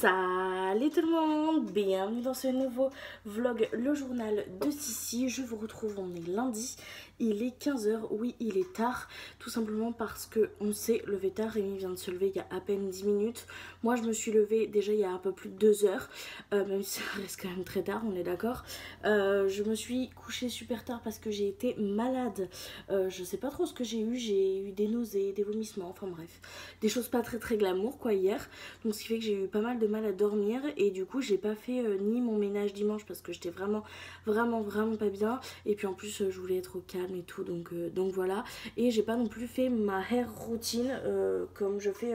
Salut tout le monde, bienvenue dans ce nouveau vlog, le journal de Sissi. Je vous retrouve, on est lundi, il est 15 h, oui il est tard, tout simplement parce que on s'est levé tard. Rémi vient de se lever il y a à peine 10 minutes, moi je me suis levée déjà il y a un peu plus de 2 heures, même si ça reste quand même très tard, on est d'accord. Je me suis couchée super tard parce que j'ai été malade, je sais pas trop ce que j'ai eu des nausées, des vomissements, enfin bref, des choses pas très glamour quoi hier, donc ce qui fait que j'ai eu pas mal de mal à dormir et du coup j'ai pas fait ni mon ménage dimanche parce que j'étais vraiment pas bien, et puis en plus je voulais être au calme et tout, donc voilà. Et j'ai pas non plus fait ma hair routine comme je fais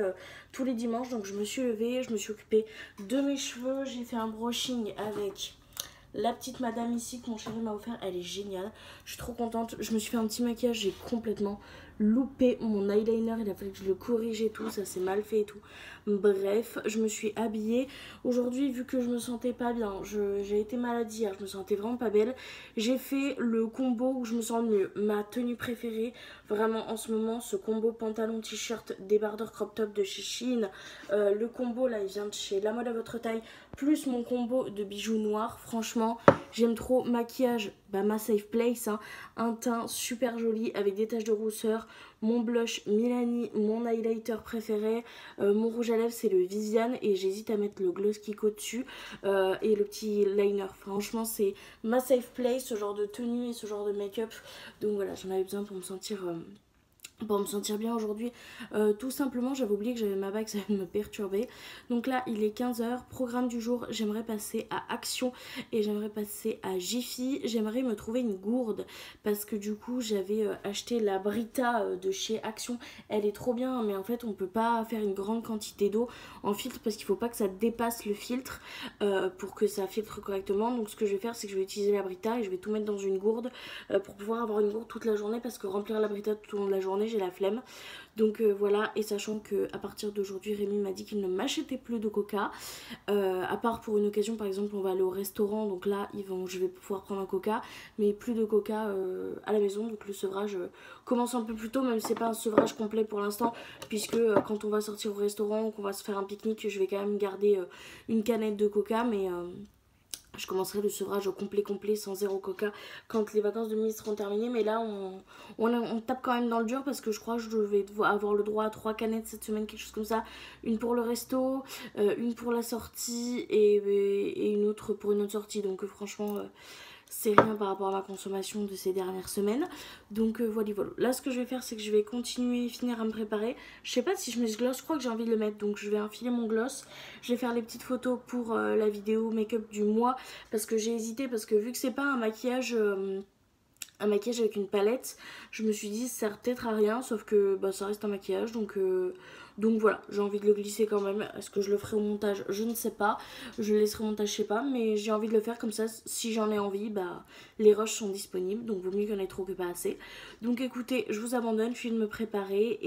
tous les dimanches, donc je me suis levée, je me suis occupée de mes cheveux, j'ai fait un brushing avec la petite madame ici que mon chéri m'a offert, elle est géniale, je suis trop contente. Je me suis fait un petit maquillage, j'ai complètement loupé mon eyeliner, il a fallu que je le corrige et tout, ça s'est mal fait et tout. Bref, je me suis habillée aujourd'hui vu que je me sentais pas bien, j'ai été malade hier, je me sentais vraiment pas belle. J'ai fait le combo où je me sens mieux, ma tenue préférée vraiment en ce moment, ce combo pantalon t-shirt débardeur crop top de chez Shein. Le combo là il vient de chez La Mode à votre taille, plus mon combo de bijoux noirs. Franchement j'aime trop. Maquillage, bah ma safe place, hein. Un teint super joli avec des taches de rousseur, mon blush Milani, mon highlighter préféré, mon rouge à lèvres c'est le Viviane et j'hésite à mettre le gloss Kiko dessus, et le petit liner. Franchement c'est ma safe place, ce genre de tenue et ce genre de make-up, donc voilà, j'en avais besoin pour me sentir bien aujourd'hui. Tout simplement j'avais oublié que j'avais ma bague, ça va me perturber. Donc là il est 15 h, programme du jour, j'aimerais passer à Action et j'aimerais passer à Jiffy. J'aimerais me trouver une gourde parce que du coup j'avais acheté la Brita de chez Action, elle est trop bien, mais en fait on peut pas faire une grande quantité d'eau en filtre parce qu'il faut pas que ça dépasse le filtre pour que ça filtre correctement. Donc ce que je vais faire c'est que je vais utiliser la Brita et je vais tout mettre dans une gourde pour pouvoir avoir une gourde toute la journée, parce que remplir la Brita tout au long de la journée j'ai la flemme. Donc voilà, et sachant que à partir d'aujourd'hui Rémi m'a dit qu'il ne m'achetait plus de coca, à part pour une occasion, par exemple on va aller au restaurant, donc là je vais pouvoir prendre un coca, mais plus de coca à la maison. Donc le sevrage commence un peu plus tôt, même si c'est pas un sevrage complet pour l'instant, puisque quand on va sortir au restaurant ou qu'on va se faire un pique-nique, je vais quand même garder une canette de coca, mais je commencerai le sevrage complet sans zéro coca quand les vacances de midi seront terminées. Mais là on tape quand même dans le dur parce que je crois que je vais avoir le droit à 3 canettes cette semaine, quelque chose comme ça. Une pour le resto, une pour la sortie et une autre pour une autre sortie. Donc franchement c'est rien par rapport à ma consommation de ces dernières semaines. Donc voilà. Là ce que je vais faire c'est que je vais continuer et finir à me préparer. Je sais pas si je mets ce gloss, je crois que j'ai envie de le mettre, donc je vais enfiler mon gloss. Je vais faire les petites photos pour la vidéo make-up du mois, parce que j'ai hésité, parce que vu que c'est pas un maquillage avec une palette, je me suis dit ça sert peut-être à rien, sauf que bah, ça reste un maquillage, donc voilà, j'ai envie de le glisser quand même. Est-ce que je le ferai au montage? Je ne sais pas, je le laisserai au montage, je sais pas, mais j'ai envie de le faire comme ça. Si j'en ai envie, bah les rushs sont disponibles, donc vaut mieux qu'il y en ait trop que pas assez. Donc écoutez, je vous abandonne, je suis de me préparer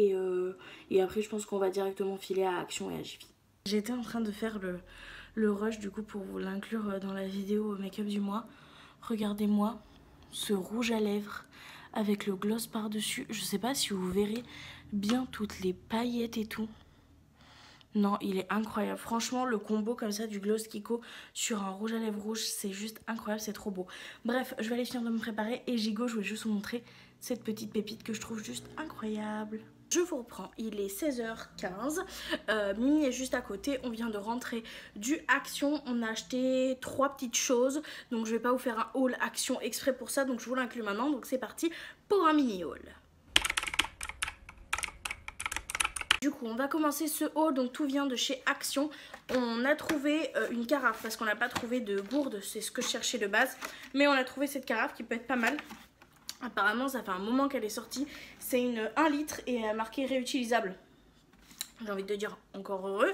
et après je pense qu'on va directement filer à Action et à Jiffy. J'étais en train de faire le rush du coup pour vous l'inclure dans la vidéo make-up du mois. Regardez-moi ce rouge à lèvres avec le gloss par dessus. Je sais pas si vous verrez bien toutes les paillettes et tout. Non, il est incroyable. Franchement, le combo comme ça du gloss Kiko sur un rouge à lèvres rouge, c'est juste incroyable, c'est trop beau. Bref, je vais aller finir de me préparer et Gigo, je voulais juste vous montrer cette petite pépite que je trouve juste incroyable. Je vous reprends, il est 16 h 15, Mimi est juste à côté, on vient de rentrer du Action, on a acheté 3 petites choses, donc je vais pas vous faire un haul Action exprès pour ça, donc je vous l'inclus maintenant, donc c'est parti pour un mini haul. Du coup on va commencer ce haul, donc tout vient de chez Action. On a trouvé une carafe parce qu'on n'a pas trouvé de gourde, c'est ce que je cherchais de base, mais on a trouvé cette carafe qui peut être pas mal. Apparemment ça fait un moment qu'elle est sortie, c'est une 1 litre et elle est marquée réutilisable. J'ai envie de dire encore heureux.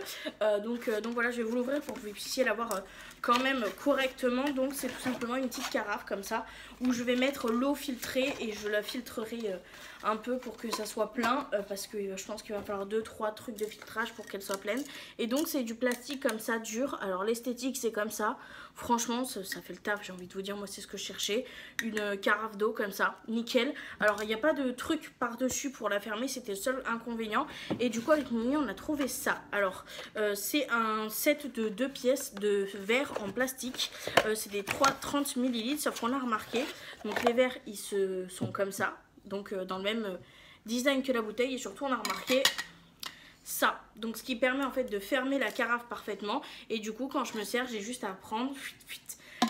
Donc voilà, je vais vous l'ouvrir pour que vous puissiez la voir quand même correctement. Donc c'est tout simplement une petite carafe comme ça où je vais mettre l'eau filtrée et je la filtrerai un peu pour que ça soit plein parce que je pense qu'il va falloir 2-3 trucs de filtrage pour qu'elle soit pleine. Et donc c'est du plastique comme ça dur. Alors l'esthétique c'est comme ça. Franchement ça fait le taf, j'ai envie de vous dire, moi c'est ce que je cherchais. Une carafe d'eau comme ça, nickel. Alors il n'y a pas de truc par dessus pour la fermer, c'était le seul inconvénient. Et du coup avec Mimi on a trouvé ça. Alors c'est un set de 2 pièces de verre en plastique. C'est des 30 ml, sauf qu'on a remarqué. Donc les verres ils sont comme ça. Donc dans le même design que la bouteille. Et surtout on a remarqué ça. Donc ce qui permet en fait de fermer la carafe parfaitement. Et du coup quand je me sers j'ai juste à prendre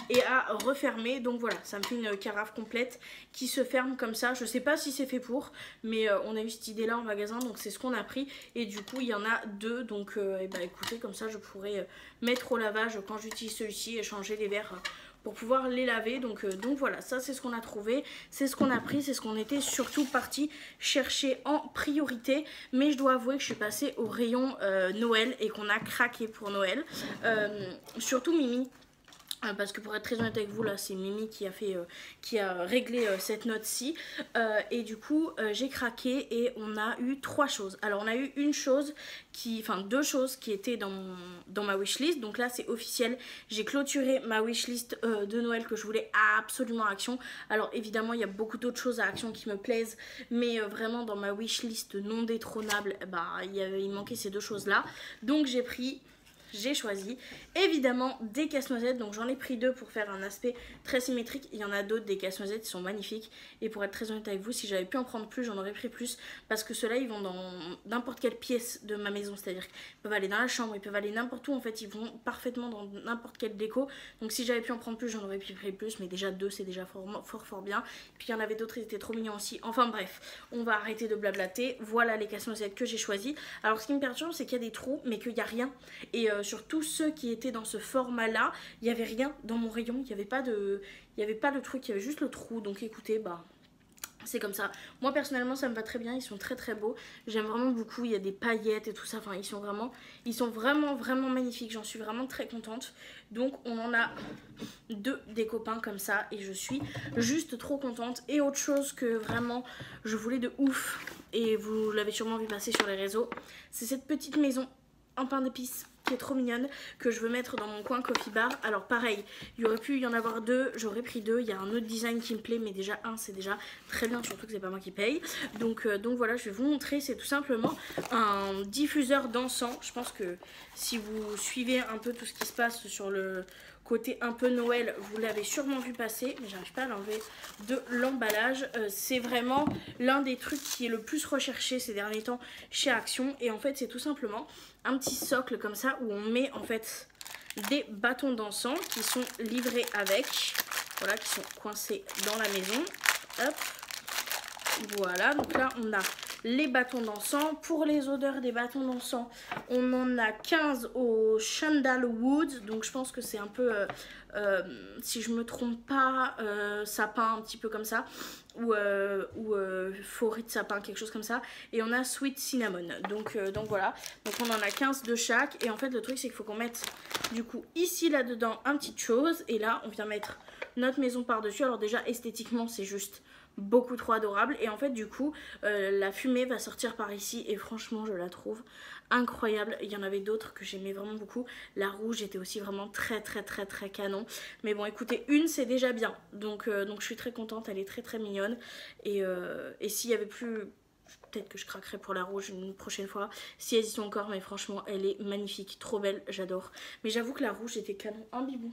et à refermer. Donc voilà, ça me fait une carafe complète qui se ferme comme ça. Je sais pas si c'est fait pour, mais on a eu cette idée là en magasin, donc c'est ce qu'on a pris. Et du coup il y en a 2, donc écoutez, comme ça je pourrais mettre au lavage quand j'utilise celui-ci et changer les verres pour pouvoir les laver. Donc voilà, ça c'est ce qu'on a trouvé, c'est ce qu'on a pris, c'est ce qu'on était surtout parti chercher en priorité. Mais je dois avouer que je suis passée au rayon Noël et qu'on a craqué pour Noël, surtout Mimi. Parce que pour être très honnête avec vous, là c'est Mimi qui a réglé cette note-ci. Et du coup j'ai craqué et on a eu 3 choses. Alors on a eu une chose enfin 2 choses qui étaient dans ma wishlist. Donc là c'est officiel, j'ai clôturé ma wishlist de Noël que je voulais absolument à Action. Alors évidemment il y a beaucoup d'autres choses à Action qui me plaisent, mais vraiment dans ma wishlist non détrônable, il manquait ces 2 choses là. Donc j'ai choisi évidemment des casse-noisettes. Donc j'en ai pris 2 pour faire un aspect très symétrique. Il y en a d'autres des casse-noisettes qui sont magnifiques. Et pour être très honnête avec vous, si j'avais pu en prendre plus, j'en aurais pris plus. Parce que ceux-là, ils vont dans n'importe quelle pièce de ma maison. C'est-à-dire qu'ils peuvent aller dans la chambre, ils peuvent aller n'importe où. En fait, ils vont parfaitement dans n'importe quelle déco. Donc si j'avais pu en prendre plus, j'en aurais pris plus. Mais déjà 2, c'est déjà fort bien. Puis il y en avait d'autres, ils étaient trop mignons aussi. Enfin bref, on va arrêter de blablater. Voilà les casse-noisettes que j'ai choisis. Alors ce qui me perturbe, c'est qu'il y a des trous, mais qu'il n'y a rien. Et sur tous ceux qui étaient dans ce format là, il n'y avait rien dans mon rayon, il n'y avait pas le truc, il y avait juste le trou. Donc écoutez, c'est comme ça. Moi personnellement ça me va très bien, ils sont très beaux, j'aime vraiment beaucoup. Il y a des paillettes et tout ça, enfin ils sont vraiment magnifiques, j'en suis vraiment très contente. Donc on en a 2 des copains comme ça et je suis juste trop contente. Et autre chose que vraiment je voulais de ouf, et vous l'avez sûrement vu passer sur les réseaux, c'est cette petite maison en pain d'épices qui est trop mignonne, que je veux mettre dans mon coin coffee bar. Alors pareil, il y aurait pu y en avoir 2, j'aurais pris 2. Il y a un autre design qui me plaît, mais déjà un c'est déjà très bien, surtout que c'est pas moi qui paye. Donc voilà, je vais vous montrer. C'est tout simplement un diffuseur d'encens. Je pense que si vous suivez un peu tout ce qui se passe sur le côté un peu Noël, vous l'avez sûrement vu passer, mais j'arrive pas à l'enlever de l'emballage. C'est vraiment l'un des trucs qui est le plus recherché ces derniers temps chez Action. Et en fait c'est tout simplement un petit socle comme ça où on met en fait des bâtons d'encens qui sont livrés avec, voilà, qui sont coincés dans la maison. Hop, voilà, donc là on a les bâtons d'encens. Pour les odeurs des bâtons d'encens, on en a 15 au Sandalwood. Donc je pense que c'est un peu, si je me trompe pas, sapin, un petit peu comme ça. Ou forêt de sapin, quelque chose comme ça. Et on a Sweet Cinnamon. Donc voilà. Donc on en a 15 de chaque. Et en fait le truc c'est qu'il faut qu'on mette du coup ici là-dedans un petit chose. Et là on vient mettre notre maison par-dessus. Alors déjà esthétiquement c'est juste beaucoup trop adorable. Et en fait du coup la fumée va sortir par ici et franchement je la trouve incroyable. Il y en avait d'autres que j'aimais vraiment beaucoup. La rouge était aussi vraiment très canon. Mais bon écoutez, une c'est déjà bien. Donc je suis très contente, elle est très mignonne. Et s'il y avait plus, peut-être que je craquerai pour la rouge une prochaine fois si elles y sont encore, mais franchement elle est magnifique, trop belle, j'adore. Mais j'avoue que la rouge était canon. Un bibou.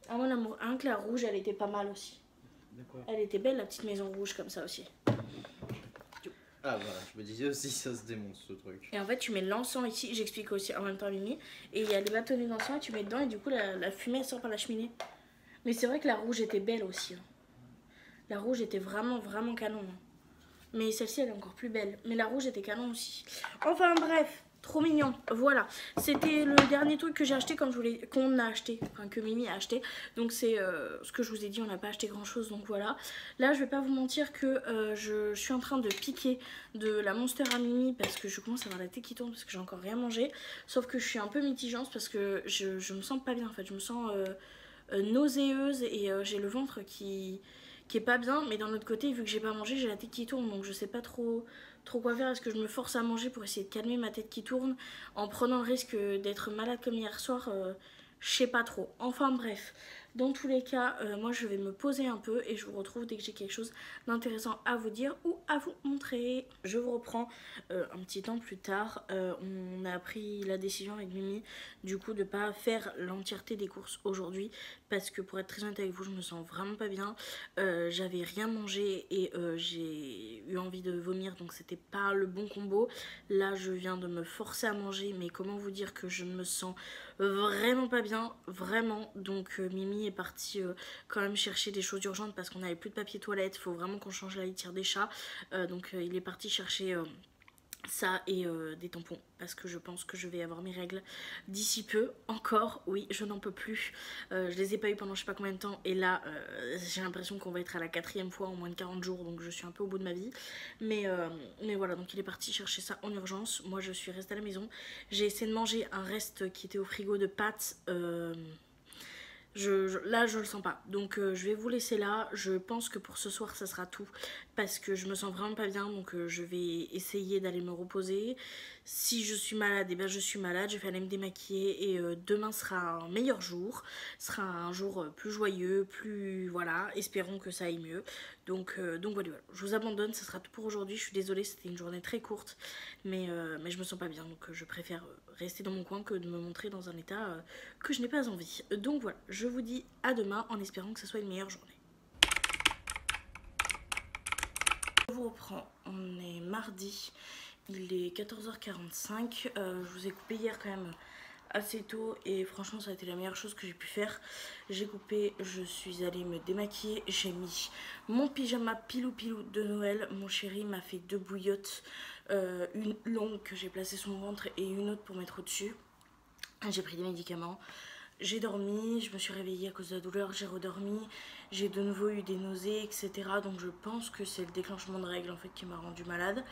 Ah mon amour, un que la rouge elle était pas mal aussi. Elle était belle la petite maison rouge comme ça aussi. Ah voilà, je me disais aussi ça se démonte ce truc. Et en fait tu mets l'encens ici, j'explique aussi en même temps Mimi. Et il y a les bâtonnets d'encens et tu mets dedans et du coup la fumée elle sort par la cheminée. Mais c'est vrai que la rouge était belle aussi. La rouge était vraiment canon. Mais celle-ci elle est encore plus belle. Mais la rouge était canon aussi. Enfin bref, Trop mignon, voilà. C'était le dernier truc que j'ai acheté comme je voulais, qu'on a acheté, enfin que Mimi a acheté. Donc c'est ce que je vous ai dit, on n'a pas acheté grand chose, donc voilà. Là je vais pas vous mentir que je suis en train de piquer de la Monster à Mimi parce que je commence à avoir la tête qui tourne parce que j'ai encore rien mangé. Sauf que je suis un peu mitigante parce que je me sens pas bien en fait, je me sens nauséeuse et j'ai le ventre qui est pas bien. Mais d'un autre côté, vu que j'ai pas mangé, j'ai la tête qui tourne, donc je sais pas trop quoi faire. Est-ce que je me force à manger pour essayer de calmer ma tête qui tourne en prenant le risque d'être malade comme hier soir? Je sais pas trop. Enfin bref, dans tous les cas, moi je vais me poser un peu et je vous retrouve dès que j'ai quelque chose d'intéressant à vous dire ou à vous montrer. Je vous reprends un petit temps plus tard. On a pris la décision avec Mimi du coup de pas faire l'entièreté des courses aujourd'hui parce que pour être très honnête avec vous, je me sens vraiment pas bien. J'avais rien mangé et j'ai eu envie de vomir, donc c'était pas le bon combo. Là je viens de me forcer à manger, mais comment vous dire que je me sens vraiment pas bien, vraiment. Donc Mimi est partie quand même chercher des choses urgentes parce qu'on n'avait plus de papier toilette. Il faut vraiment qu'on change la litière des chats, donc il est parti chercher ça et des tampons parce que je pense que je vais avoir mes règles d'ici peu. Encore, oui, je n'en peux plus. Je les ai pas eu pendant je sais pas combien de temps et là j'ai l'impression qu'on va être à la 4e fois en moins de 40 jours, donc je suis un peu au bout de ma vie. Mais voilà, donc il est parti chercher ça en urgence. Moi je suis restée à la maison. J'ai essayé de manger un reste qui était au frigo de pâtes. Là je le sens pas, donc je vais vous laisser là. Je pense que pour ce soir ça sera tout parce que je me sens vraiment pas bien, donc je vais essayer d'aller me reposer. Si je suis malade, et bien je suis malade, je vais aller me démaquiller et demain sera un meilleur jour, sera un jour plus joyeux, plus voilà, espérons que ça aille mieux. Donc voilà, je vous abandonne, ça sera tout pour aujourd'hui. Je suis désolée, c'était une journée très courte, mais je me sens pas bien, donc je préfère rester dans mon coin que de me montrer dans un état que je n'ai pas envie. Donc voilà, je vous dis à demain en espérant que ce soit une meilleure journée. Je vous reprends, on est mardi, il est 14h45, je vous ai coupé hier quand même assez tôt et franchement ça a été la meilleure chose que j'ai pu faire. J'ai coupé, je suis allée me démaquiller, j'ai mis mon pyjama pilou pilou de Noël. Mon chéri m'a fait 2 bouillottes, une longue que j'ai placée sur mon ventre et une autre pour mettre au dessus. J'ai pris des médicaments, j'ai dormi, je me suis réveillée à cause de la douleur, j'ai redormi, j'ai de nouveau eu des nausées, etc. Donc je pense que c'est le déclenchement de règles en fait qui m'a rendue malade.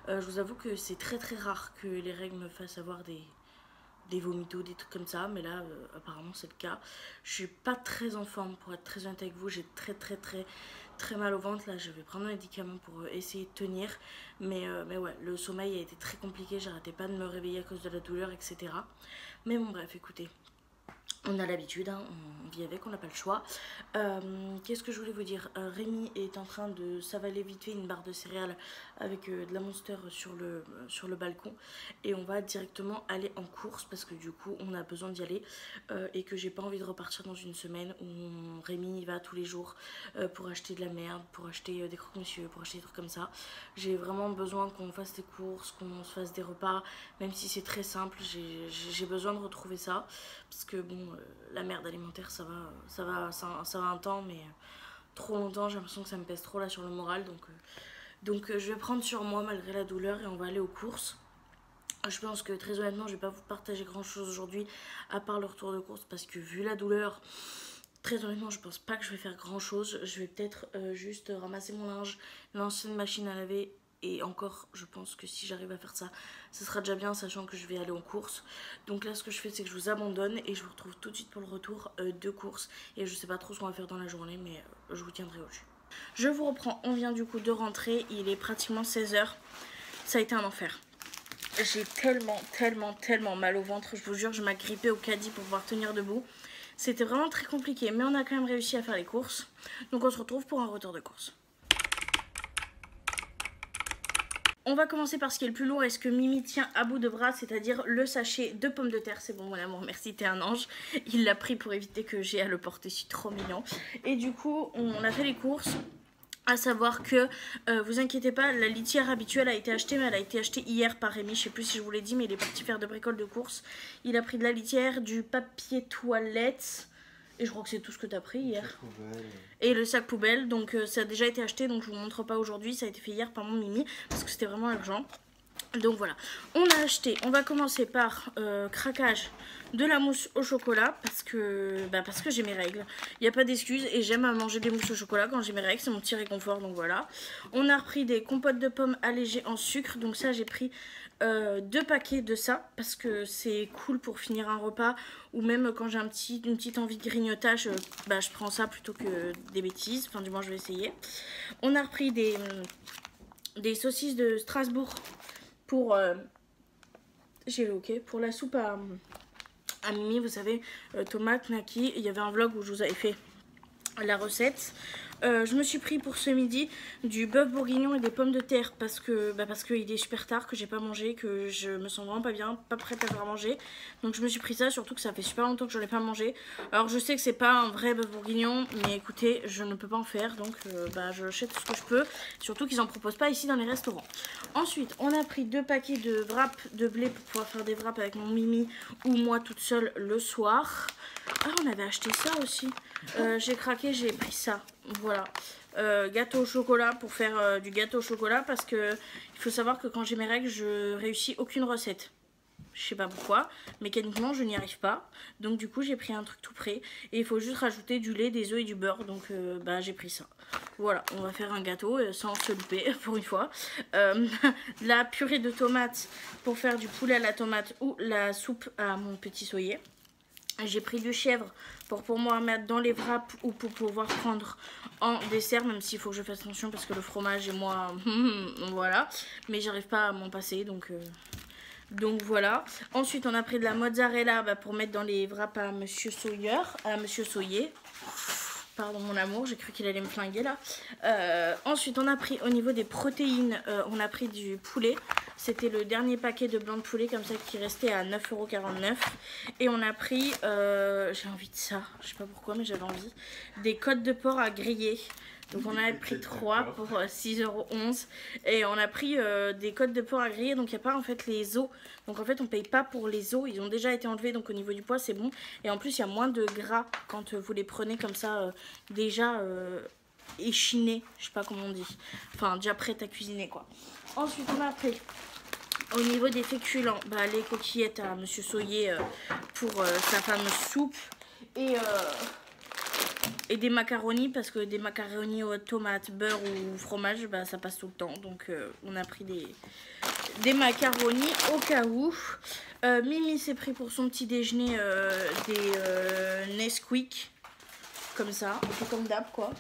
Je vous avoue que c'est très très rare que les règles me fassent avoir des vomitos, des trucs comme ça, mais là apparemment c'est le cas. Je suis pas très en forme pour être très honnête avec vous, j'ai très mal au ventre. Là je vais prendre un médicament pour essayer de tenir, mais ouais, le sommeil a été très compliqué, j'arrêtais pas de me réveiller à cause de la douleur, etc. Mais bon bref, écoutez, on a l'habitude, hein, on vit avec, on n'a pas le choix. Qu'est-ce que je voulais vous dire? Rémi est en train de s'avaler vite fait une barre de céréales avec de la Monster sur le balcon. Et on va directement aller en course parce que du coup on a besoin d'y aller. Et que j'ai pas envie de repartir dans une semaine où Rémi y va tous les jours pour acheter de la merde, pour acheter des croque-monsieur, pour acheter des trucs comme ça. J'ai vraiment besoin qu'on fasse des courses, qu'on se fasse des repas, même si c'est très simple. J'ai besoin de retrouver ça parce que bon, la merde alimentaire ça va un temps, mais trop longtemps j'ai l'impression que ça me pèse trop là sur le moral, donc je vais prendre sur moi malgré la douleur et on va aller aux courses. Je pense que très honnêtement je vais pas vous partager grand chose aujourd'hui à part le retour de course parce que vu la douleur, très honnêtement je pense pas que je vais faire grand chose. Je vais peut-être juste ramasser mon linge, lancer une machine à laver. Et encore, je pense que si j'arrive à faire ça, ce sera déjà bien, sachant que je vais aller en course. Donc là, ce que je fais, c'est que je vous abandonne et je vous retrouve tout de suite pour le retour de course. Et je sais pas trop ce qu'on va faire dans la journée, mais je vous tiendrai au jus. Je vous reprends, on vient du coup de rentrer, il est pratiquement 16h. Ça a été un enfer. J'ai tellement mal au ventre, je vous jure, je m'agrippais au caddie pour pouvoir tenir debout. C'était vraiment très compliqué, mais on a quand même réussi à faire les courses. Donc on se retrouve pour un retour de course. On va commencer par ce qui est le plus lourd et ce que Mimi tient à bout de bras, c'est-à-dire le sachet de pommes de terre. C'est bon mon amour, merci, t'es un ange. Il l'a pris pour éviter que j'ai à le porter, c'est trop mignon. Et du coup, on a fait les courses. À savoir que, vous inquiétez pas, la litière habituelle a été achetée, mais elle a été achetée hier par Rémi. Je sais plus si je vous l'ai dit, mais il est parti faire de bricoles de course. Il a pris de la litière, du papier toilette. Et je crois que c'est tout ce que tu as pris hier. Et le sac poubelle. Donc ça a déjà été acheté. Donc je vous montre pas aujourd'hui. Ça a été fait hier par mon Mimi. Parce que c'était vraiment urgent. Donc voilà, on a acheté, on va commencer par craquage de la mousse au chocolat parce que j'ai mes règles. Il n'y a pas d'excuse et j'aime à manger des mousses au chocolat quand j'ai mes règles, c'est mon petit réconfort, donc voilà. On a repris des compotes de pommes allégées en sucre, donc ça j'ai pris 2 paquets de ça parce que c'est cool pour finir un repas ou même quand j'ai une petite envie de grignotage, je prends ça plutôt que des bêtises, enfin du moins je vais essayer. On a repris des saucisses de Strasbourg pour pour la soupe à Mimi, vous savez, tomate, naki. Il y avait un vlog où je vous avais fait la recette. Je me suis pris pour ce midi du bœuf bourguignon et des pommes de terre parce qu'il est super tard, que j'ai pas mangé, que je me sens vraiment pas bien, pas prête à faire manger. Donc je me suis pris ça, surtout que ça fait super longtemps que j'en ai pas mangé. Alors je sais que c'est pas un vrai bœuf bourguignon, mais écoutez, je ne peux pas en faire, donc je achète tout ce que je peux. Surtout qu'ils en proposent pas ici dans les restaurants. Ensuite, on a pris 2 paquets de wraps de blé pour pouvoir faire des wraps avec mon Mimi ou moi toute seule le soir. Ah, on avait acheté ça aussi. J'ai craqué, j'ai pris ça. Voilà. Gâteau au chocolat pour faire du gâteau au chocolat parce que il faut savoir que quand j'ai mes règles, je réussis aucune recette. Je sais pas pourquoi, mécaniquement je n'y arrive pas. Donc du coup j'ai pris un truc tout prêt. Et il faut juste rajouter du lait, des œufs et du beurre. Donc j'ai pris ça. Voilà, on va faire un gâteau sans se louper pour une fois. La purée de tomates pour faire du poulet à la tomate ou la soupe à mon petit soyer. J'ai pris du chèvre pour pouvoir mettre dans les wraps ou pour pouvoir prendre en dessert, même s'il faut que je fasse attention parce que le fromage et moi, voilà. Mais j'arrive pas à m'en passer, donc voilà. Ensuite, on a pris de la mozzarella pour mettre dans les wraps à Monsieur Sawyer, à Monsieur Soyer. Pardon mon amour, j'ai cru qu'il allait me flinguer là. Ensuite, on a pris au niveau des protéines, on a pris du poulet. C'était le dernier paquet de blanc de poulet comme ça qui restait à 9,49 €. Et on a pris, j'ai envie de ça, je sais pas pourquoi mais j'avais envie, des côtes de porc à griller. Donc on a pris 3 pour 6,11 €. Et on a pris des côtes de porc à griller, donc il n'y a pas en fait les os. Donc en fait on paye pas pour les os, ils ont déjà été enlevés, donc au niveau du poids c'est bon. Et en plus il y a moins de gras quand vous les prenez comme ça déjà échinés, je sais pas comment on dit. Enfin déjà prêtes à cuisiner quoi. Ensuite on a pris au niveau des féculents, les coquillettes à Monsieur Soyer pour sa fameuse soupe. Et des macaronis, parce que des macaronis aux tomates, beurre ou fromage, ça passe tout le temps. Donc on a pris des macaronis au cas où. Mimi s'est pris pour son petit déjeuner des Nesquik. Comme ça, un peu comme d'hab quoi.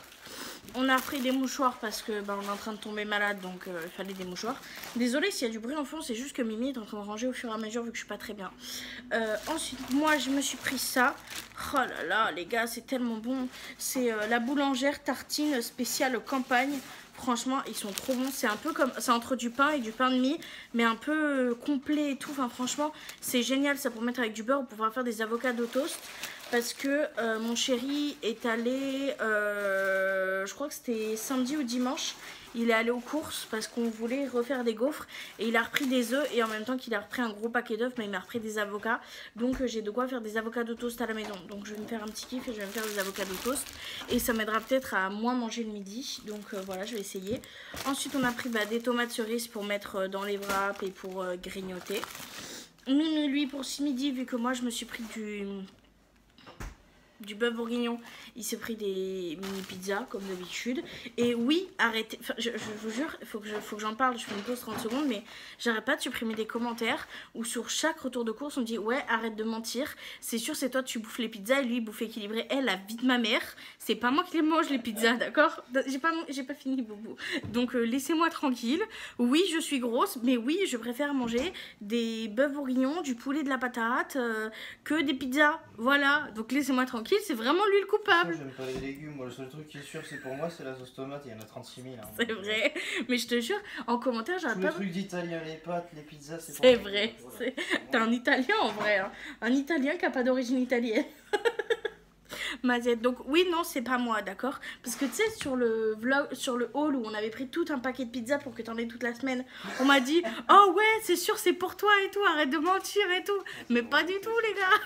On a pris des mouchoirs parce que on est en train de tomber malade, donc il fallait des mouchoirs. Désolée s'il y a du bruit en fond, c'est juste que Mimi est en train de ranger au fur et à mesure vu que je suis pas très bien. Ensuite, moi je me suis pris ça. Oh là là, les gars, c'est tellement bon. C'est la boulangère tartine spéciale campagne. Franchement, ils sont trop bons. C'est un peu comme, c'est entre du pain et du pain de mie, mais un peu complet et tout. Enfin, franchement, c'est génial. Ça pour mettre avec du beurre ou pouvoir faire des avocats au toast. Parce que mon chéri est allé, je crois que c'était samedi ou dimanche, il est allé aux courses parce qu'on voulait refaire des gaufres. Et il a repris des œufs et en même temps qu'il a repris un gros paquet d'œufs, il m'a repris des avocats. Donc j'ai de quoi faire des avocats au toast à la maison. Donc je vais me faire un petit kiff et je vais me faire des avocats au toast. Et ça m'aidera peut-être à moins manger le midi. Donc voilà, je vais essayer. Ensuite on a pris des tomates cerises pour mettre dans les wraps et pour grignoter. Mimi lui pour ce midi, vu que moi je me suis pris du bœuf bourguignon, il s'est pris des mini pizzas comme d'habitude. Et oui, arrêtez, enfin, je vous jure, il faut que j'en parle, je fais une pause 30 secondes, mais j'arrête pas de supprimer des commentaires où sur chaque retour de course on dit ouais, arrête de mentir, c'est sûr c'est toi tu bouffes les pizzas et lui il bouffe équilibré. Elle, la vie de ma mère, c'est pas moi qui les mange les pizzas, d'accord? J'ai pas fini boubou. Donc laissez-moi tranquille. Oui, je suis grosse, mais oui, je préfère manger des bœufs bourguignons, du poulet, de la patate que des pizzas. Voilà, donc laissez-moi tranquille. C'est vraiment lui le coupable. J'aime pas les légumes, moi le seul truc qui est sûr c'est pour moi c'est la sauce tomate, il y en a 36 000 hein. C'est vrai, mais je te jure, en commentaire j'arrête pas. Tous les trucs d'italien, les pâtes, les pizzas, c'est vrai, voilà. T'es un italien en vrai, hein. Un italien qui a pas d'origine italienne. Mazette, donc oui, non, c'est pas moi, d'accord? Parce que tu sais, sur le vlog, sur le haul où on avait pris tout un paquet de pizza pour que t'en aies toute la semaine, on m'a dit oh ouais, c'est sûr, c'est pour toi et tout, arrête de mentir et tout. Mais pas du tout, les gars.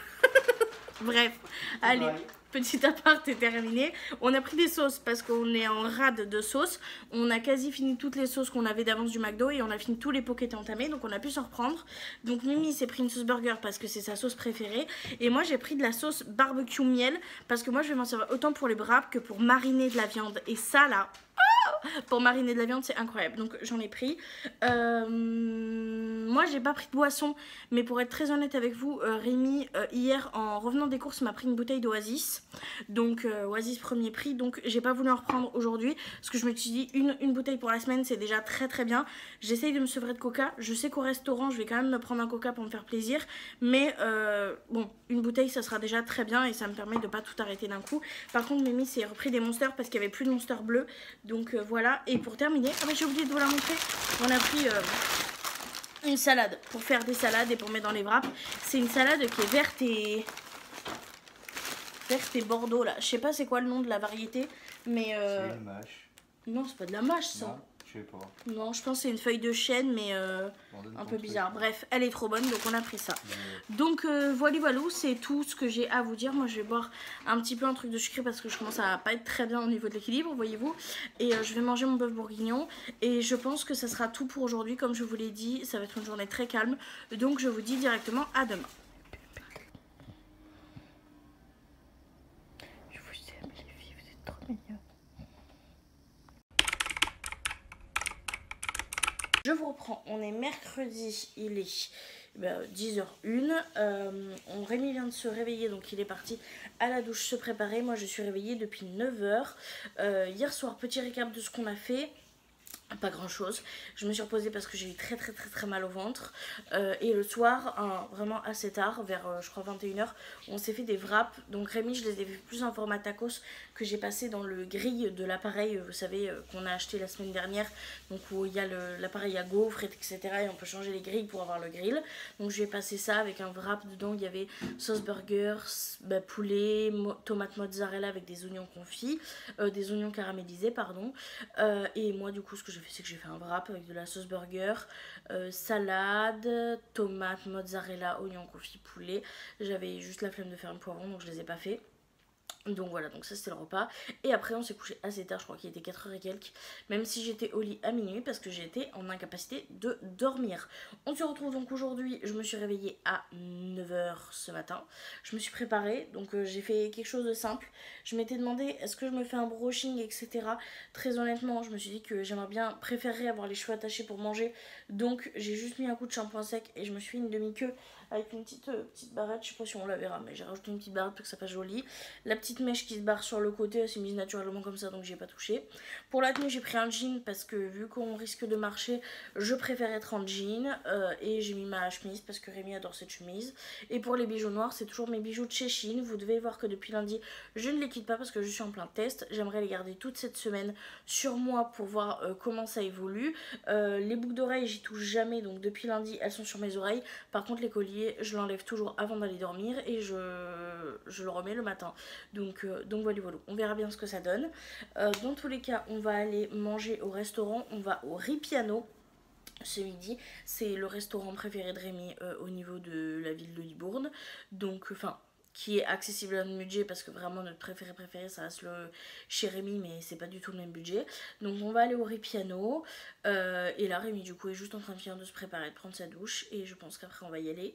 Bref, allez, petit appart est terminé. On a pris des sauces parce qu'on est en rade de sauces. On a quasi fini toutes les sauces qu'on avait d'avance du McDo et on a fini tous les pots qui étaient entamés, donc on a pu s'en reprendre. Donc Mimi s'est pris une sauce burger parce que c'est sa sauce préférée. Et moi j'ai pris de la sauce barbecue miel parce que moi je vais m'en servir autant pour les wraps que pour mariner de la viande. Et ça là... Pour mariner de la viande, c'est incroyable. Donc j'en ai pris. Moi, j'ai pas pris de boisson. Mais pour être très honnête avec vous, Rémi, hier, en revenant des courses, m'a pris une bouteille d'Oasis. Donc Oasis premier prix. Donc j'ai pas voulu en reprendre aujourd'hui. Parce que je me suis dit, une bouteille pour la semaine, c'est déjà très très bien. J'essaye de me sevrer de coca. Je sais qu'au restaurant, je vais quand même me prendre un coca pour me faire plaisir. Mais bon, une bouteille, ça sera déjà très bien. Et ça me permet de pas tout arrêter d'un coup. Par contre, Mimi s'est repris des monsters parce qu'il y avait plus de monsters bleus. Donc voilà, et pour terminer, ah bah j'ai oublié de vous la montrer, on a pris une salade pour faire des salades et pour mettre dans les wraps. C'est une salade qui est verte et bordeaux là, je sais pas c'est quoi le nom de la variété, mais c'est une mâche. Non, c'est pas de la mâche ça. Non, je sais pas. Non, je pense que c'est une feuille de chêne, mais un peu bizarre. Bref, elle est trop bonne, donc on a pris ça. Donc voilà, c'est tout ce que j'ai à vous dire. Moi, je vais boire un petit peu un truc de sucré parce que je commence à pas être très bien au niveau de l'équilibre, voyez-vous. Et je vais manger mon bœuf bourguignon. Et je pense que ça sera tout pour aujourd'hui. Comme je vous l'ai dit, ça va être une journée très calme. Donc je vous dis directement à demain. Je vous aime les filles, vous êtes trop mignonnes. Je vous reprends, on est mercredi, il est 10h01, Rémi vient de se réveiller, donc il est parti à la douche se préparer. Moi je suis réveillée depuis 9h. Hier soir, petit récap de ce qu'on a fait. Pas grand chose, je me suis reposée parce que j'ai eu très mal au ventre et le soir, vraiment assez tard, vers je crois 21h, on s'est fait des wraps. Donc Rémi, je les ai fait plus en format tacos que j'ai passé dans le grill de l'appareil, vous savez, qu'on a acheté la semaine dernière, donc où il y a l'appareil à gaufres, etc. et on peut changer les grilles pour avoir le grill. Donc je vais passer ça avec un wrap dedans, il y avait sauce burger, poulet, tomate mozzarella avec des oignons confits, des oignons caramélisés pardon, et moi du coup ce que je fais, c'est que j'ai fait un wrap avec de la sauce burger, salade, tomate, mozzarella, oignon confit, poulet. J'avais juste la flemme de faire un poivron, donc je les ai pas fait. Donc voilà, donc ça c'était le repas. Et après on s'est couché assez tard, je crois qu'il était 4h et quelques. Même si j'étais au lit à minuit parce que j'étais en incapacité de dormir. On se retrouve donc aujourd'hui, je me suis réveillée à 9h ce matin. Je me suis préparée, donc j'ai fait quelque chose de simple. Je m'étais demandé est-ce que je me fais un brushing, etc. Très honnêtement, je me suis dit que j'aimerais bien préférer avoir les cheveux attachés pour manger. Donc j'ai juste mis un coup de shampoing sec et je me suis fait une demi-queue avec une petite barrette. Je sais pas si on la verra, mais j'ai rajouté une petite barrette pour que ça fasse joli. La petite mèche qui se barre sur le côté, elle s'est mise naturellement comme ça, donc j'ai pas touché. Pour la tenue, j'ai pris un jean parce que vu qu'on risque de marcher, je préfère être en jean. Et j'ai mis ma chemise parce que Rémi adore cette chemise. Et pour les bijoux noirs, c'est toujours mes bijoux de chez Shein. Vous devez voir que depuis lundi, je ne les quitte pas parce que je suis en plein test. J'aimerais les garder toute cette semaine sur moi pour voir comment ça évolue. Les boucles d'oreilles, j'y touche jamais, donc depuis lundi, elles sont sur mes oreilles. Par contre, les colliers, je l'enlève toujours avant d'aller dormir et je le remets le matin. Donc voilà, on verra bien ce que ça donne. Dans tous les cas, on va aller manger au restaurant. On va au Ripiano ce midi. C'est le restaurant préféré de Rémi au niveau de la ville de Libourne. Donc, enfin, qui est accessible à notre budget parce que vraiment notre préféré ça reste chez Rémi, mais c'est pas du tout le même budget. Donc on va aller au Ripiano et là Rémi du coup est juste en train de finir de se préparer, de prendre sa douche et je pense qu'après on va y aller.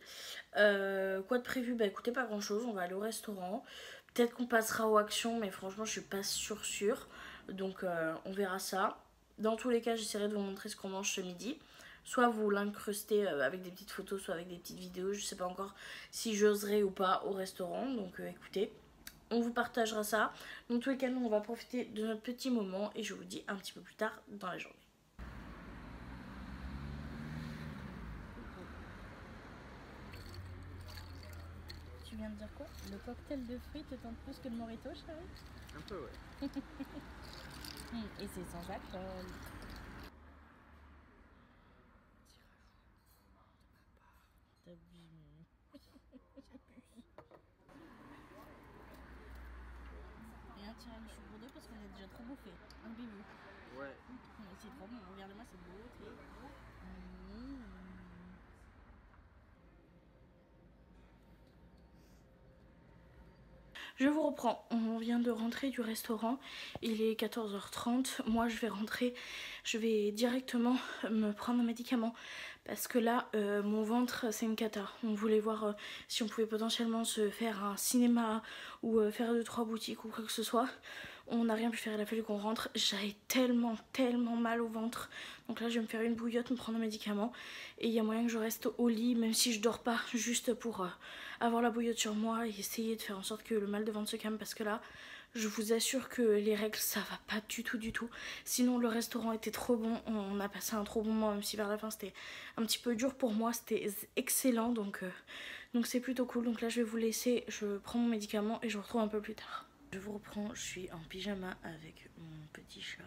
Quoi de prévu? Bah écoutez, pas grand chose, on va aller au restaurant, peut-être qu'on passera aux actions mais franchement je suis pas sûre, donc on verra ça. Dans tous les cas j'essaierai de vous montrer ce qu'on mange ce midi. Soit vous l'incrustez avec des petites photos, soit avec des petites vidéos. Je sais pas encore si j'oserai ou pas au restaurant. Donc écoutez, on vous partagera ça. Dans tous les cas, nous on va profiter de notre petit moment. Et je vous dis un petit peu plus tard dans la journée. Tu viens de dire quoi? Le cocktail de fruits te tente plus que le mojito, chérie? Un peu, ouais. Et c'est sans alcool. Et un tiramisu pour deux parce qu'on est déjà trop bouffé. Un bébé. Ouais. C'est trop bon. Regardez-moi cette beauté. Je vous reprends, on vient de rentrer du restaurant, il est 14h30, moi je vais rentrer, je vais directement me prendre un médicament parce que là mon ventre c'est une cata. On voulait voir si on pouvait potentiellement se faire un cinéma ou faire 2-3 boutiques ou quoi que ce soit. On n'a rien pu faire, il a fallu qu'on rentre, j'avais tellement mal au ventre. Donc là je vais me faire une bouillotte, me prendre un médicament et il y a moyen que je reste au lit même si je dors pas, juste pour avoir la bouillotte sur moi et essayer de faire en sorte que le mal de ventre se calme parce que là je vous assure que les règles ça va pas du tout. Sinon le restaurant était trop bon, on a passé un trop bon moment même si vers la fin c'était un petit peu dur pour moi, c'était excellent donc c'est plutôt cool. Donc là je vais vous laisser, je prends mon médicament et je vous retrouve un peu plus tard. Je vous reprends, je suis en pyjama avec mon petit chat.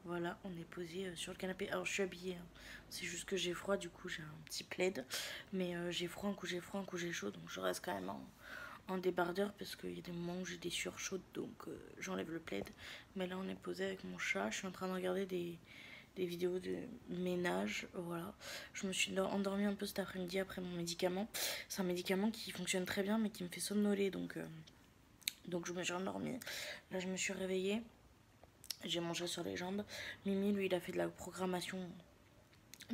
Voilà, on est posé sur le canapé. Alors je suis habillée, hein. C'est juste que j'ai froid, du coup j'ai un petit plaid. Mais j'ai froid, un coup j'ai froid, un coup j'ai chaud. Donc je reste quand même en débardeur parce qu'il y a des moments où j'ai des sueurs chaudes. Donc j'enlève le plaid. Mais là on est posé avec mon chat. Je suis en train de regarder des vidéos de ménage. Voilà, je me suis endormie un peu cet après-midi après mon médicament. C'est un médicament qui fonctionne très bien mais qui me fait somnoler. Donc je me suis endormie. Là je me suis réveillée. J'ai mangé sur les jambes. Mimi, lui, il a fait de la programmation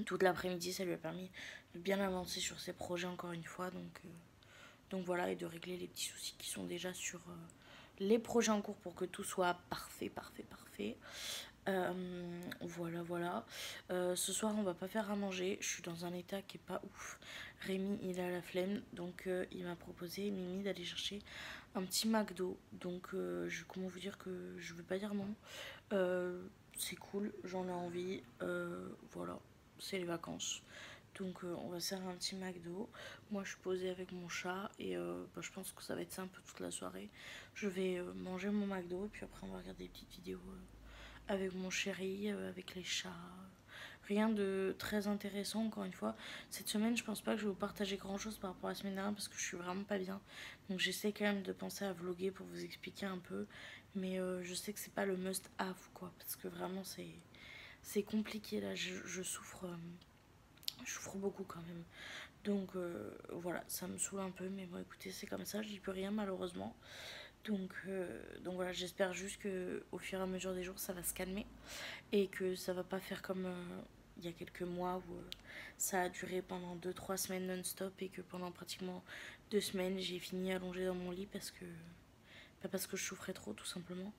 toute l'après-midi. Ça lui a permis de bien avancer sur ses projets encore une fois. Donc voilà, et de régler les petits soucis qui sont déjà sur les projets en cours pour que tout soit parfait. Voilà. Ce soir, on va pas faire à manger. Je suis dans un état qui est pas ouf. Rémi, il a la flemme. Donc il m'a proposé, Mimi, d'aller chercher un petit McDo. Donc comment vous dire que je veux pas dire non. C'est cool, j'en ai envie. Voilà, c'est les vacances. Donc on va se faire un petit McDo. Moi je suis posée avec mon chat et je pense que ça va être ça un peu toute la soirée. Je vais manger mon McDo et puis après on va regarder des petites vidéos avec mon chéri, avec les chats. Rien de très intéressant encore une fois. Cette semaine je pense pas que je vais vous partager grand chose par rapport à la semaine dernière parce que je suis vraiment pas bien. Donc j'essaie quand même de penser à vlogger pour vous expliquer un peu. Mais je sais que c'est pas le must have quoi. Parce que vraiment c'est compliqué là. Je souffre beaucoup quand même. Donc voilà, ça me saoule un peu. Mais bon écoutez, c'est comme ça, j'y peux rien malheureusement. Donc voilà, j'espère juste que au fur et à mesure des jours ça va se calmer et que ça va pas faire comme il y a quelques mois où ça a duré pendant 2-3 semaines non-stop et que pendant pratiquement 2 semaines j'ai fini allongée dans mon lit parce que je souffrais trop tout simplement.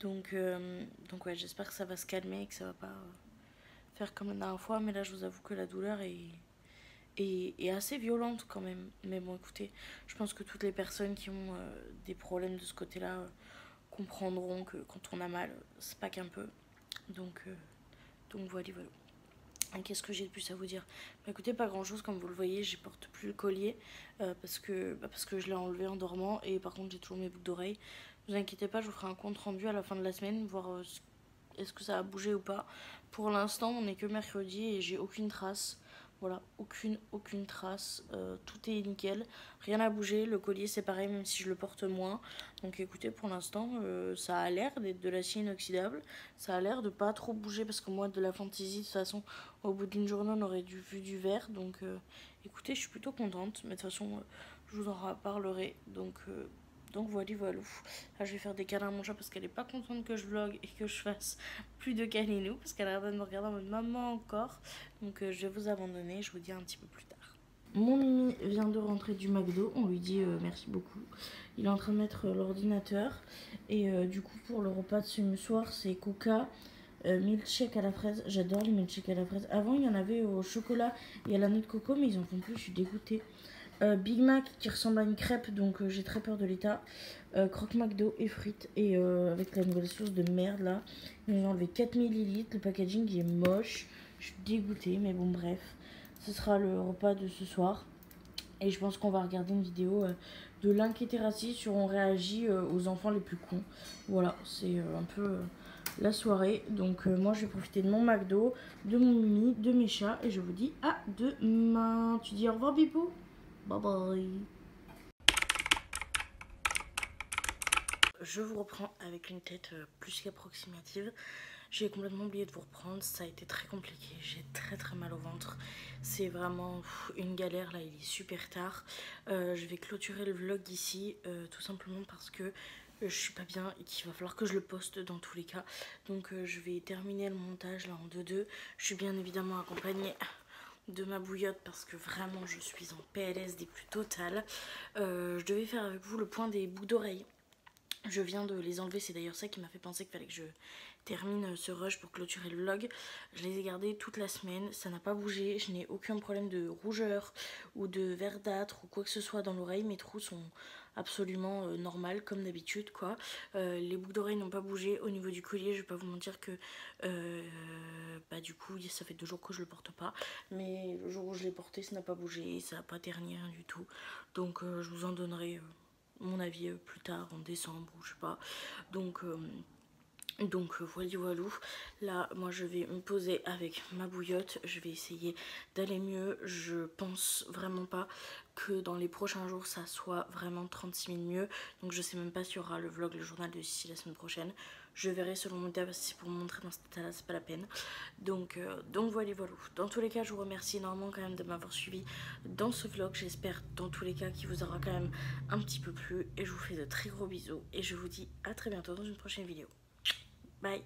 Donc ouais, j'espère que ça va se calmer et que ça va pas faire comme la dernière fois, mais là je vous avoue que la douleur est assez violente quand même. Mais bon écoutez, je pense que toutes les personnes qui ont des problèmes de ce côté-là comprendront que quand on a mal, c'est pas qu'un peu. Donc voilà. Qu'est-ce que j'ai de plus à vous dire? Écoutez, pas grand chose, comme vous le voyez, je porte plus le collier parce que je l'ai enlevé en dormant et par contre j'ai toujours mes boucles d'oreilles. Ne vous inquiétez pas, je vous ferai un compte rendu à la fin de la semaine, voir est-ce que ça a bougé ou pas. Pour l'instant on n'est que mercredi et j'ai aucune trace. Voilà, aucune trace, tout est nickel, rien n'a bougé, le collier c'est pareil même si je le porte moins. Donc écoutez, pour l'instant ça a l'air d'être de l'acier inoxydable, ça a l'air de pas trop bouger parce que moi de la fantaisie de toute façon au bout d'une journée on aurait vu du vert. Donc écoutez, je suis plutôt contente, mais de toute façon je vous en reparlerai. Donc voilà. Là je vais faire des câlins à mon chat parce qu'elle est pas contente que je vlog et que je fasse plus de câlinous parce qu'elle a l'air de me regarder en mode maman encore. Donc je vais vous abandonner, je vous dis un petit peu plus tard. Mon Mimi vient de rentrer du McDo, on lui dit merci beaucoup. Il est en train de mettre l'ordinateur et du coup pour le repas de ce soir c'est coca, milkshake à la fraise. J'adore les milkshakes à la fraise. Avant il y en avait au chocolat et à la noix de coco mais ils en font plus, je suis dégoûtée. Big Mac qui ressemble à une crêpe, donc j'ai très peur de l'état. Croque McDo et frites. Et avec la nouvelle sauce de merde là. Ils ont enlevé 4 ml. Le packaging est moche. Je suis dégoûtée, mais bon, bref. Ce sera le repas de ce soir. Et je pense qu'on va regarder une vidéo de l'inquiété raciste sur on réagit aux enfants les plus cons. Voilà, c'est un peu la soirée. Donc moi je vais profiter de mon McDo, de mon Mimi, de mes chats. Et je vous dis à demain. Tu dis au revoir Bipou? Bye bye. Je vous reprends avec une tête plus qu'approximative. J'ai complètement oublié de vous reprendre, ça a été très compliqué, j'ai très mal au ventre. C'est vraiment une galère là, il est super tard. Je vais clôturer le vlog ici, tout simplement parce que je suis pas bien et qu'il va falloir que je le poste dans tous les cas. Donc je vais terminer le montage là en 2-2. Je suis bien évidemment accompagnée de ma bouillotte parce que vraiment je suis en PLS des plus totales. Je devais faire avec vous le point des boucles d'oreilles. Je viens de les enlever, c'est d'ailleurs ça qui m'a fait penser qu'il fallait que je termine ce rush pour clôturer le vlog. Je les ai gardés toute la semaine, ça n'a pas bougé, je n'ai aucun problème de rougeur ou de verdâtre ou quoi que ce soit dans l'oreille. Mes trous sont absolument normales comme d'habitude quoi. Les boucles d'oreilles n'ont pas bougé. Au niveau du collier, je vais pas vous mentir que du coup ça fait 2 jours que je le porte pas, mais le jour où je l'ai porté ça n'a pas bougé, ça n'a pas terni rien du tout. Donc je vous en donnerai mon avis plus tard en décembre ou je sais pas. Donc voilà. Là moi je vais me poser avec ma bouillotte, je vais essayer d'aller mieux. Je pense vraiment pas que dans les prochains jours ça soit vraiment 36 000 mieux, donc je sais même pas s'il y aura le vlog, le journal de Sissi la semaine prochaine. Je verrai selon mon état, parce que si pour me montrer dans cet état là c'est pas la peine. Donc voilà. Dans tous les cas je vous remercie énormément quand même de m'avoir suivi dans ce vlog. J'espère dans tous les cas qu'il vous aura quand même un petit peu plu, et je vous fais de très gros bisous et je vous dis à très bientôt dans une prochaine vidéo. Bye.